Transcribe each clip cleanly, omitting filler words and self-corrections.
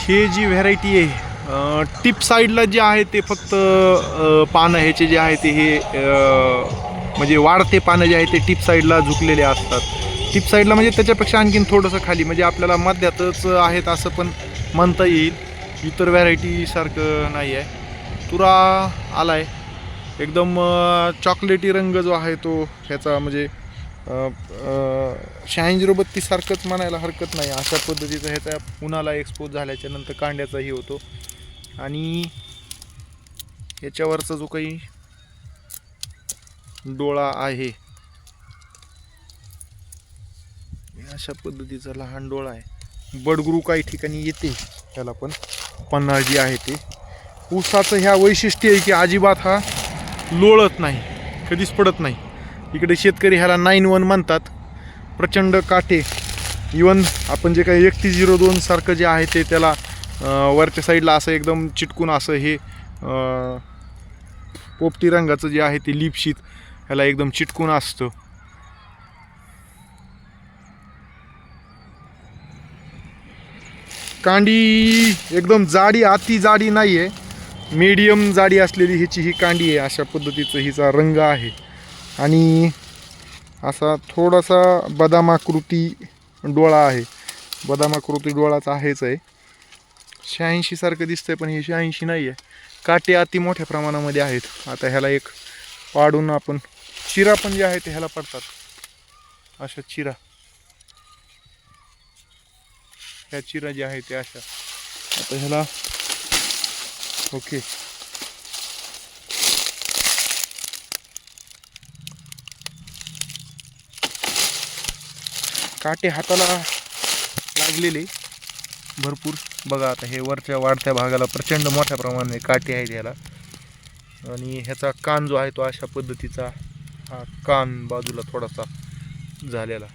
हे जी व्हरायटी आहे टिप साईडला जे आहे ते फक्त पानं ह्याचे जे आहे ते हे म्हणजे वाढते पानं जे आहे ते टिप साईडला झुकलेले असतात. टिप साईडला म्हणजे त्याच्यापेक्षा आणखीन थोडंसं खाली, म्हणजे आपल्याला मध्यातच आहेत असं पण म्हणता येईल. इतर व्हरायटीसारखं नाही आहे. तुरा आला आहे एकदम चॉकलेटी रंग जो आहे तो ह्याचा, म्हणजे 8632 सारखंच म्हणायला हरकत नाही. अशा पद्धतीचं ह्याचा उन्हाला एक्सपोज झाल्याच्या नंतर कांड्याचाही होतो. आणि याच्यावरचा जो काही डोळा आहे अशा पद्धतीचा लहान डोळा आहे. बडगुरू काही ठिकाणी येते त्याला, पण जी आहे ते ऊसाचं ह्या वैशिष्ट्य आहे की अजिबात हा लोळत नाही, कधीच पडत नाही. इकडे शेतकरी ह्याला 9-1 म्हणतात. प्रचंड काटे. इवन आपण जे काही 3102 सारखं जे आहे ते त्याला वरच्या साईडला असं एकदम चिटकून असं हे पोपटी रंगाचं जे आहे ते लिपशीत ह्याला एकदम चिटकून असतं. कांडी एकदम जाडी, अति जाडी नाही आहे, मीडियम जाडी असलेली ह्याची ही कांडी आहे. अशा पद्धतीचं हिचा रंग आहे आणि असा थोडासा बदामाकृती डोळा आहे. बदामाकृती डोळाच आहेच आहे. 86 सारखं दिसतंय पण हे 86 नाही आहे. काटे अति मोठ्या प्रमाणामध्ये आहेत. आता ह्याला एक पाडून आपण चिरा पण जे आहे ते ह्याला पडतात, अशा चिरा, ह्या चिरा जे आहे ते अशा. आता ह्याला ओके काटे हाताला लागलेले भरपूर. बघा आता हे वरच्या वाढत्या भागाला प्रचंड मोठ्या प्रमाणाने काटे आहेत ह्याला. आणि ह्याचा कान जो आहे तो अशा पद्धतीचा, हा कान बाजूला थोडासा झालेला.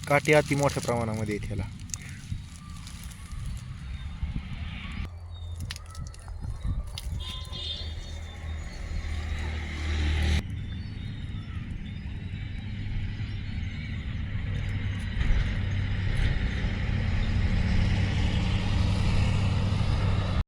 काटे अति मोठ्या प्रमाणामध्ये आहेत ह्याला.